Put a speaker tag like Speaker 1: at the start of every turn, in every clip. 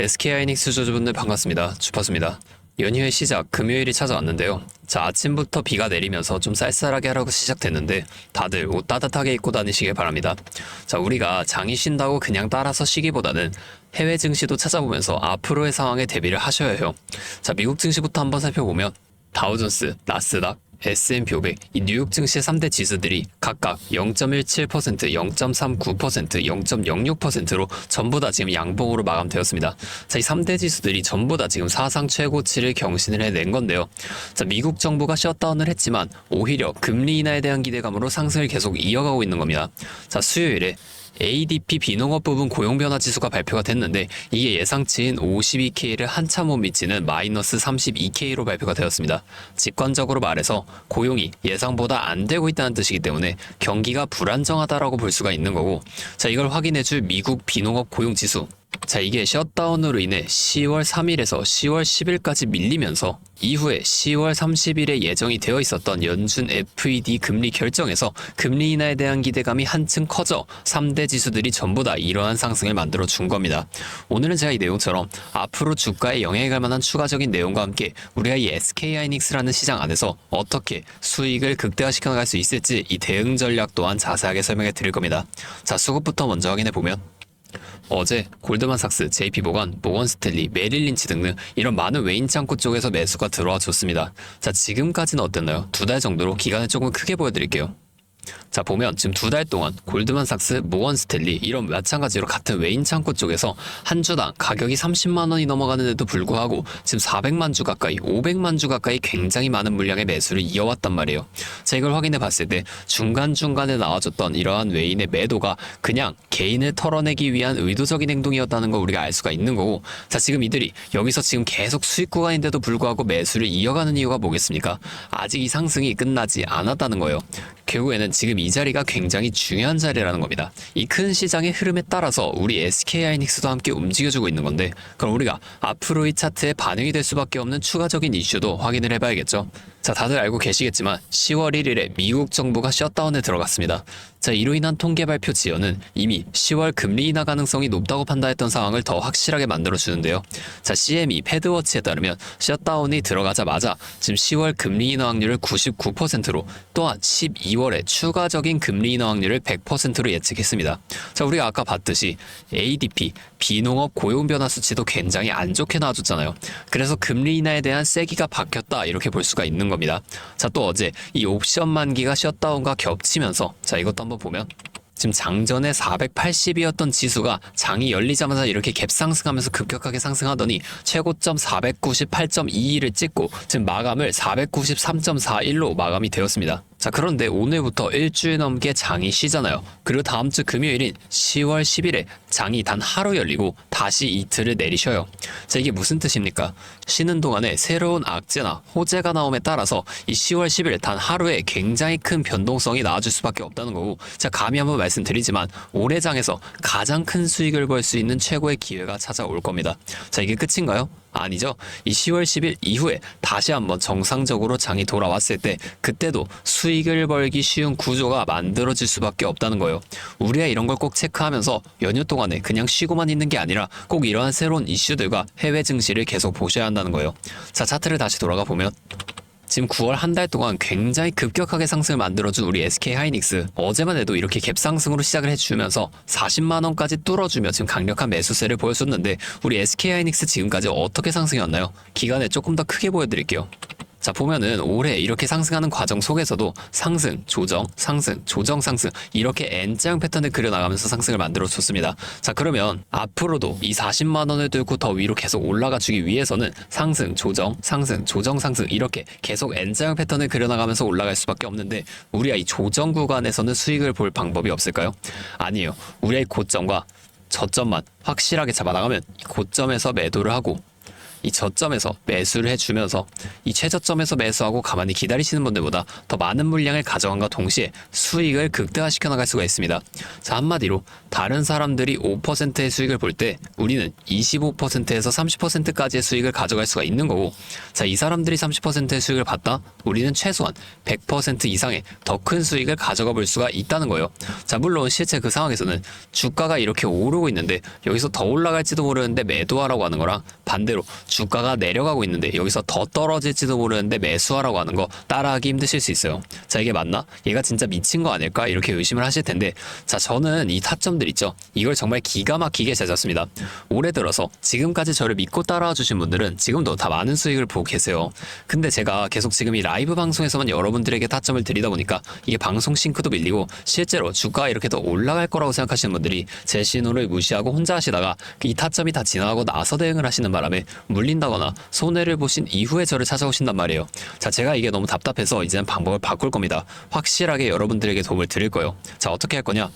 Speaker 1: SK하이닉스 주주분들 반갑습니다. 주파수입니다. 연휴의 시작 금요일이 찾아왔는데요. 자, 아침부터 비가 내리면서 좀 쌀쌀하게 하라고 시작됐는데 다들 옷 따뜻하게 입고 다니시길 바랍니다. 자, 우리가 장이 쉰다고 그냥 따라서 쉬기보다는 해외 증시도 찾아보면서 앞으로의 상황에 대비를 하셔야 해요. 자, 미국 증시부터 한번 살펴보면 다우존스, 나스닥, S&P 500, 이 뉴욕 증시의 3대 지수들이 각각 0.17%, 0.39%, 0.06%로 전부 다 지금 양봉으로 마감되었습니다. 자, 이 3대 지수들이 전부 다 지금 사상 최고치를 경신을 해낸 건데요. 자, 미국 정부가 셧다운을 했지만 오히려 금리 인하에 대한 기대감으로 상승을 계속 이어가고 있는 겁니다. 자, 수요일에 ADP 비농업 부분 고용 변화 지수가 발표가 됐는데 이게 예상치인 52K를 한참 못 미치는 마이너스 32K로 발표가 되었습니다. 직관적으로 말해서 고용이 예상보다 안 되고 있다는 뜻이기 때문에 경기가 불안정하다라고 볼 수가 있는 거고, 자, 이걸 확인해줄 미국 비농업 고용 지수. 자, 이게 셧다운으로 인해 10월 3일에서 10월 10일까지 밀리면서 이후에 10월 30일에 예정이 되어 있었던 연준 FED 금리 결정에서 금리 인하에 대한 기대감이 한층 커져 3대 지수들이 전부 다 이러한 상승을 만들어 준 겁니다. 오늘은 제가 이 내용처럼 앞으로 주가에 영향을 갈 만한 추가적인 내용과 함께 우리가 이 SK하이닉스라는 시장 안에서 어떻게 수익을 극대화시켜 나갈 수 있을지 이 대응 전략 또한 자세하게 설명해 드릴 겁니다. 자, 수급부터 먼저 확인해 보면 어제 골드만삭스, JP모건, 모건스탠리, 메릴린치 등등 이런 많은 외인 창구 쪽에서 매수가 들어와 줬습니다. 자, 지금까지는 어땠나요? 2달 정도로 기간을 조금 크게 보여드릴게요. 자, 보면 지금 2달 동안 골드만삭스, 모건스탠리 이런 마찬가지로 같은 외인 창구 쪽에서 한 주당 가격이 30만 원이 넘어가는데도 불구하고 지금 400만 주 가까이, 500만 주 가까이 굉장히 많은 물량의 매수를 이어왔단 말이에요. 자, 이걸 확인해 봤을 때 중간중간에 나와줬던 이러한 외인의 매도가 그냥 개인을 털어내기 위한 의도적인 행동이었다는 걸 우리가 알 수가 있는 거고, 자, 지금 이들이 여기서 지금 계속 수익 구간인데도 불구하고 매수를 이어가는 이유가 뭐겠습니까? 아직 이 상승이 끝나지 않았다는 거예요. 결국에는 지금 이 자리가 굉장히 중요한 자리라는 겁니다. 이 큰 시장의 흐름에 따라서 우리 SK하이닉스도 함께 움직여주고 있는 건데, 그럼 우리가 앞으로 이 차트에 반영이 될 수밖에 없는 추가적인 이슈도 확인을 해봐야겠죠. 자, 다들 알고 계시겠지만 10월 1일에 미국 정부가 셧다운에 들어갔습니다. 자, 이로 인한 통계 발표 지연은 이미 10월 금리 인하 가능성이 높다고 판단했던 상황을 더 확실하게 만들어주는데요. 자, CME 패드워치에 따르면 셧다운이 들어가자마자 지금 10월 금리 인하 확률을 99%로 또한 12월에 추가적인 금리 인하 확률을 100%로 예측했습니다. 자, 우리가 아까 봤듯이 ADP 비농업 고용 변화 수치도 굉장히 안 좋게 나와줬잖아요. 그래서 금리 인하에 대한 세기가 박혔다 이렇게 볼 수가 있는 겁니다. 자, 또 어제 이 옵션 만기가 셧다운과 겹치면서, 자, 이것도 한번 보면 지금 장전에 480이었던 지수가 장이 열리자마자 이렇게 갭상승하면서 급격하게 상승하더니 최고점 498.22를 찍고 지금 마감을 493.41로 마감이 되었습니다. 자, 그런데 오늘부터 일주일 넘게 장이 쉬잖아요. 그리고 다음 주 금요일인 10월 10일에 장이 단 하루 열리고 다시 이틀을 내리셔요. 자, 이게 무슨 뜻입니까? 쉬는 동안에 새로운 악재나 호재가 나옴에 따라서 이 10월 10일 단 하루에 굉장히 큰 변동성이 나와줄 수밖에 없다는 거고, 자, 감히 한번 말씀드리지만 올해 장에서 가장 큰 수익을 벌 수 있는 최고의 기회가 찾아올 겁니다. 자, 이게 끝인가요? 아니죠. 이 10월 10일 이후에 다시 한번 정상적으로 장이 돌아왔을 때 그때도 수익을 벌기 쉬운 구조가 만들어질 수밖에 없다는 거예요. 우리가 이런 걸 꼭 체크하면서 연휴 동안에 그냥 쉬고만 있는 게 아니라 꼭 이러한 새로운 이슈들과 해외 증시를 계속 보셔야 한다는 거예요. 자, 차트를 다시 돌아가 보면 지금 9월 한 달 동안 굉장히 급격하게 상승을 만들어준 우리 SK하이닉스, 어제만 해도 이렇게 갭상승으로 시작을 해주면서 40만 원까지 뚫어주며 지금 강력한 매수세를 보여줬는데 우리 SK하이닉스 지금까지 어떻게 상승해왔나요? 기간에 조금 더 크게 보여드릴게요. 자, 보면은 올해 이렇게 상승하는 과정 속에서도 상승, 조정, 상승, 조정, 상승 이렇게 N자형 패턴을 그려나가면서 상승을 만들어줬습니다. 자, 그러면 앞으로도 이 40만 원을 들고 더 위로 계속 올라가주기 위해서는 상승, 조정, 상승, 조정, 상승 이렇게 계속 N자형 패턴을 그려나가면서 올라갈 수밖에 없는데 우리가 이 조정 구간에서는 수익을 볼 방법이 없을까요? 아니에요. 우리의 고점과 저점만 확실하게 잡아나가면 이 고점에서 매도를 하고 이 저점에서 매수를 해주면서 이 최저점에서 매수하고 가만히 기다리시는 분들보다 더 많은 물량을 가져간과 동시에 수익을 극대화시켜 나갈 수가 있습니다. 자, 한마디로 다른 사람들이 5%의 수익을 볼 때 우리는 25%에서 30%까지의 수익을 가져갈 수가 있는 거고, 자, 이 사람들이 30%의 수익을 봤다? 우리는 최소한 100% 이상의 더 큰 수익을 가져가 볼 수가 있다는 거예요. 자, 물론 실제 그 상황에서는 주가가 이렇게 오르고 있는데 여기서 더 올라갈지도 모르는데 매도하라고 하는 거랑, 반대로 주가가 내려가고 있는데 여기서 더 떨어질지도 모르는데 매수하라고 하는 거 따라하기 힘드실 수 있어요. 자, 이게 맞나? 얘가 진짜 미친 거 아닐까? 이렇게 의심을 하실 텐데, 자, 저는 이 타점들 있죠, 이걸 정말 기가 막히게 잘 잡습니다. 올해 들어서 지금까지 저를 믿고 따라와 주신 분들은 지금도 다 많은 수익을 보고 계세요. 근데 제가 계속 지금 이 라이브 방송에서만 여러분들에게 타점을 드리다 보니까 이게 방송 싱크도 밀리고, 실제로 주가가 이렇게 더 올라갈 거라고 생각하시는 분들이 제 신호를 무시하고 혼자 하시다가 이 타점이 다 지나가고 나서 대응을 하시는 바람에 물린다거나 손해를 보신 이후에 저를 찾아오신단 말이에요. 자, 제가 이게 너무 답답해서 이제는 방법을 바꿀 겁니다. 확실하게 여러분들에게 도움을 드릴 거예요. 자, 어떻게 할 거냐?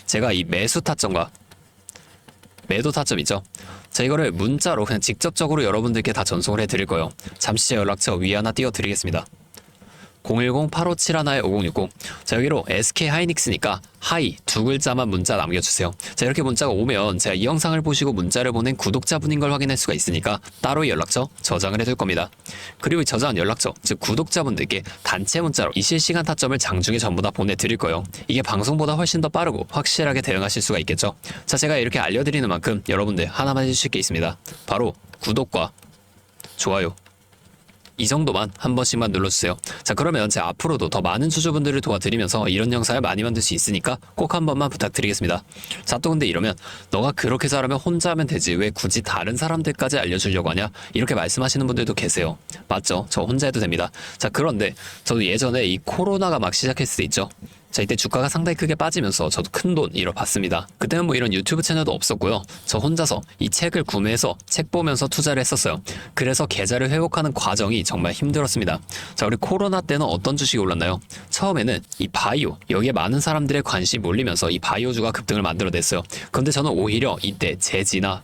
Speaker 1: 제가 이 매수 타점과 매도 타점 있죠? 자, 이거를 문자로 그냥 직접적으로 여러분들께 다 전송을 해드릴 거예요. 잠시 제 연락처 위에 하나 띄워드리겠습니다. 010-8571-5060. 자, 여기로 SK 하이닉스니까 하이 두 글자만 문자 남겨주세요. 자, 이렇게 문자가 오면 제가 이 영상을 보시고 문자를 보낸 구독자분인 걸 확인할 수가 있으니까 따로 연락처 저장을 해둘 겁니다. 그리고 이 저장한 연락처, 즉 구독자분들께 단체 문자로 이 실시간 타점을 장중에 전부 다 보내드릴 거예요. 이게 방송보다 훨씬 더 빠르고 확실하게 대응하실 수가 있겠죠. 자, 제가 이렇게 알려드리는 만큼 여러분들 하나만 해주실 게 있습니다. 바로 구독과 좋아요, 이 정도만 한 번씩만 눌러주세요. 자, 그러면 제가 앞으로도 더 많은 주주분들을 도와드리면서 이런 영상을 많이 만들 수 있으니까 꼭 한 번만 부탁드리겠습니다. 자, 또 근데 이러면 너가 그렇게 잘하면 혼자 하면 되지 왜 굳이 다른 사람들까지 알려주려고 하냐? 이렇게 말씀하시는 분들도 계세요. 맞죠? 저 혼자 해도 됩니다. 자, 그런데 저도 예전에 이 코로나가 막 시작했을 때 있죠? 자, 이때 주가가 상당히 크게 빠지면서 저도 큰돈 잃어봤습니다. 그때는 뭐 이런 유튜브 채널도 없었고요. 저 혼자서 이 책을 구매해서 책 보면서 투자를 했었어요. 그래서 계좌를 회복하는 과정이 정말 힘들었습니다. 자, 우리 코로나 때는 어떤 주식이 올랐나요? 처음에는 이 바이오, 여기에 많은 사람들의 관심이 몰리면서 이 바이오주가 급등을 만들어냈어요. 그런데 저는 오히려 이때 제지나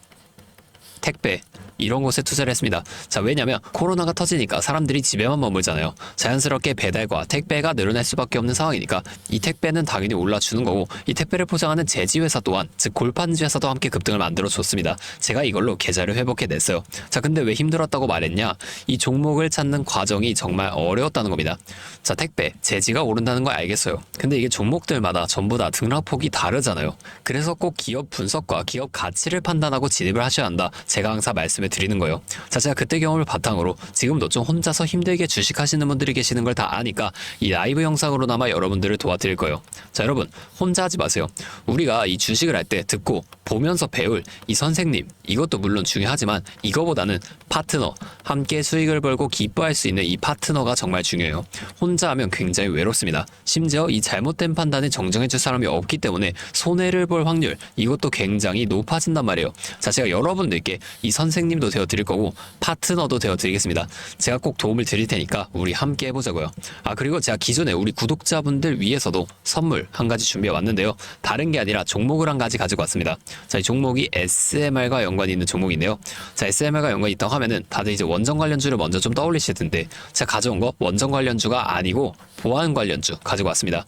Speaker 1: 택배, 이런 곳에 투자를 했습니다. 자, 왜냐면 코로나가 터지니까 사람들이 집에만 머물잖아요. 자연스럽게 배달과 택배가 늘어날 수밖에 없는 상황이니까 이 택배는 당연히 올라주는 거고, 이 택배를 포장하는 제지회사 또한, 즉 골판지 회사도 함께 급등을 만들어줬습니다. 제가 이걸로 계좌를 회복해냈어요. 자, 근데 왜 힘들었다고 말했냐? 이 종목을 찾는 과정이 정말 어려웠다는 겁니다. 자, 택배, 제지가 오른다는 걸 알겠어요. 근데 이게 종목들마다 전부 다 등락폭이 다르잖아요. 그래서 꼭 기업 분석과 기업 가치를 판단하고 진입을 하셔야 한다, 제가 항상 말씀을 드리는 거예요. 자, 제가 그때 경험을 바탕으로 지금도 좀 혼자서 힘들게 주식하시는 분들이 계시는 걸 다 아니까 이 라이브 영상으로나마 여러분들을 도와드릴 거예요. 자, 여러분 혼자 하지 마세요. 우리가 이 주식을 할 때 듣고 보면서 배울 이 선생님, 이것도 물론 중요하지만 이거보다는 파트너, 함께 수익을 벌고 기뻐할 수 있는 이 파트너가 정말 중요해요. 혼자 하면 굉장히 외롭습니다. 심지어 이 잘못된 판단을 정정해줄 사람이 없기 때문에 손해를 볼 확률, 이것도 굉장히 높아진단 말이에요. 자, 제가 여러분들께 이 선생님도 되어드릴 거고 파트너도 되어드리겠습니다. 제가 꼭 도움을 드릴 테니까 우리 함께 해보자고요. 아, 그리고 제가 기존에 우리 구독자분들 위해서도 선물 한 가지 준비해 왔는데요. 다른 게 아니라 종목을 한 가지 가지고 왔습니다. 자, 이 종목이 SMR과 연관이 있는 종목인데요. 자, SMR과 연관이 있다고 하면은 다들 이제 원전 관련주를 먼저 좀 떠올리실 텐데, 제가 가져온 거 원전 관련주가 아니고 보안 관련주 가지고 왔습니다.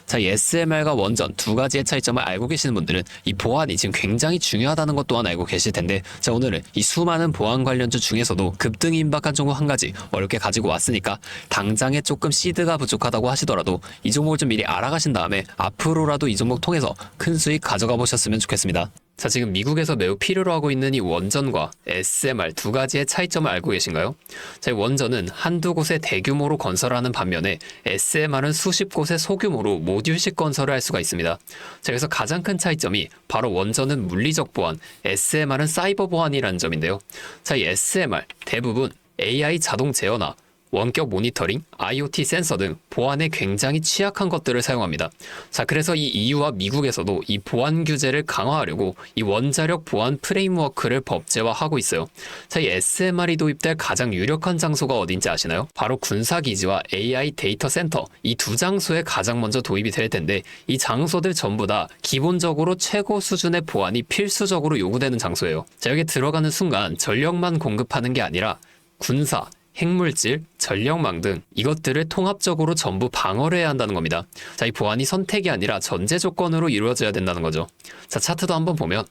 Speaker 1: 자, 이 SMR과 원전 두 가지의 차이점을 알고 계시는 분들은 이 보안이 지금 굉장히 중요하다는 것 또한 알고 계실 텐데, 자, 오늘은 이 수많은 보안 관련주 중에서도 급등이 임박한 종목 한 가지 어렵게 가지고 왔으니까 당장에 조금 시드가 부족하다고 하시더라도 이 종목을 좀 미리 알아가신 다음에 앞으로라도 이 종목 통해서 큰 수익 가져가 보셨으면 좋겠습니다. 자, 지금 미국에서 매우 필요로 하고 있는 이 원전과 SMR 두 가지의 차이점을 알고 계신가요? 자, 이 원전은 한두 곳에 대규모로 건설하는 반면에 SMR은 수십 곳에 소규모로 모듈식 건설을 할 수가 있습니다. 자, 그래서 가장 큰 차이점이 바로 원전은 물리적 보안, SMR은 사이버 보안이라는 점인데요. 자, 이 SMR 대부분 AI 자동 제어나 원격 모니터링, IoT 센서 등 보안에 굉장히 취약한 것들을 사용합니다. 자, 그래서 이 EU와 미국에서도 이 보안 규제를 강화하려고 이 원자력 보안 프레임워크를 법제화하고 있어요. 자, 이 SMR이 도입될 가장 유력한 장소가 어딘지 아시나요? 바로 군사기지와 AI 데이터 센터, 이 두 장소에 가장 먼저 도입이 될 텐데, 이 장소들 전부 다 기본적으로 최고 수준의 보안이 필수적으로 요구되는 장소예요. 자, 여기 들어가는 순간 전력만 공급하는 게 아니라 군사, 핵물질, 전력망 등 이것들을 통합적으로 전부 방어를 해야 한다는 겁니다. 자, 이 보안이 선택이 아니라 전제 조건으로 이루어져야 된다는 거죠. 자, 차트도 한번 보면,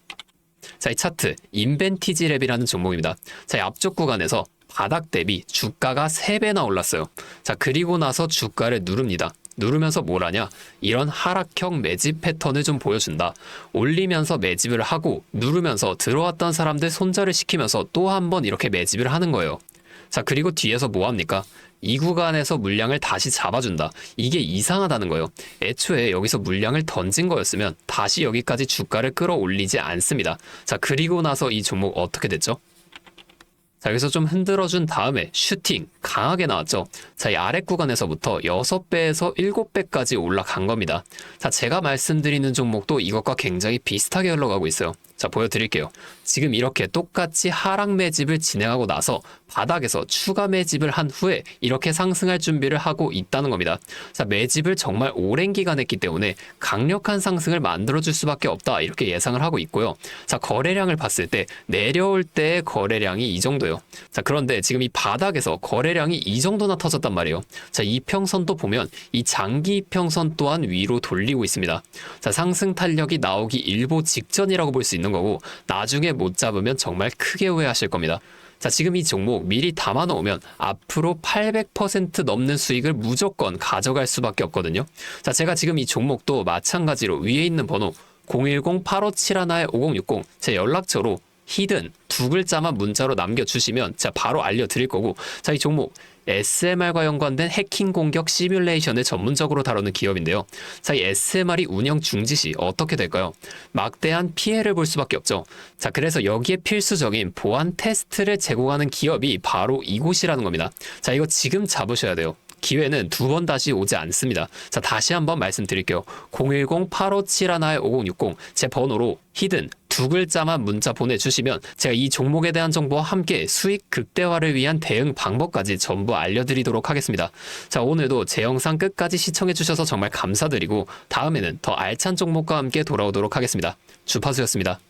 Speaker 1: 자, 이 차트 인벤티지 랩이라는 종목입니다. 자, 이 앞쪽 구간에서 바닥 대비 주가가 3배나 올랐어요. 자, 그리고 나서 주가를 누릅니다. 누르면서 뭘 하냐? 이런 하락형 매집 패턴을 좀 보여준다. 올리면서 매집을 하고 누르면서 들어왔던 사람들 손절을 시키면서 또 한 번 이렇게 매집을 하는 거예요. 자, 그리고 뒤에서 뭐 합니까? 이 구간에서 물량을 다시 잡아준다. 이게 이상하다는 거예요. 애초에 여기서 물량을 던진 거였으면 다시 여기까지 주가를 끌어올리지 않습니다. 자, 그리고 나서 이 종목 어떻게 됐죠? 자, 여기서 좀 흔들어준 다음에 슈팅 강하게 나왔죠. 자, 이 아래 구간에서부터 6배에서 7배까지 올라간 겁니다. 자, 제가 말씀드리는 종목도 이것과 굉장히 비슷하게 흘러가고 있어요. 자, 보여드릴게요. 지금 이렇게 똑같이 하락 매집을 진행하고 나서 바닥에서 추가 매집을 한 후에 이렇게 상승할 준비를 하고 있다는 겁니다. 자, 매집을 정말 오랜 기간 했기 때문에 강력한 상승을 만들어줄 수밖에 없다, 이렇게 예상을 하고 있고요. 자, 거래량을 봤을 때 내려올 때의 거래량이 이 정도예요. 자, 그런데 지금 이 바닥에서 거래량이 이 정도나 터졌단 말이에요. 자, 이평선도 보면 이 장기 이평선 또한 위로 돌리고 있습니다. 자, 상승 탄력이 나오기 일보 직전이라고 볼 수 있는 거고, 나중에 못 잡으면 정말 크게 후회하실 겁니다. 자, 지금 이 종목 미리 담아 놓으면 앞으로 800% 넘는 수익을 무조건 가져갈 수밖에 없거든요. 자, 제가 지금 이 종목도 마찬가지로 위에 있는 번호 010-8571-5060 제 연락처로 히든 두 글자만 문자로 남겨주시면 제가 바로 알려드릴 거고, 자, 이 종목 SMR과 연관된 해킹 공격 시뮬레이션을 전문적으로 다루는 기업인데요. 자, 이 SMR이 운영 중지 시 어떻게 될까요? 막대한 피해를 볼 수밖에 없죠. 자, 그래서 여기에 필수적인 보안 테스트를 제공하는 기업이 바로 이곳이라는 겁니다. 자, 이거 지금 잡으셔야 돼요. 기회는 두 번 다시 오지 않습니다. 자, 다시 한번 말씀드릴게요. 010-8571-5060 제 번호로 히든 두 글자만 문자 보내주시면 제가 이 종목에 대한 정보와 함께 수익 극대화를 위한 대응 방법까지 전부 알려드리도록 하겠습니다. 자, 오늘도 제 영상 끝까지 시청해주셔서 정말 감사드리고, 다음에는 더 알찬 종목과 함께 돌아오도록 하겠습니다. 주파수였습니다.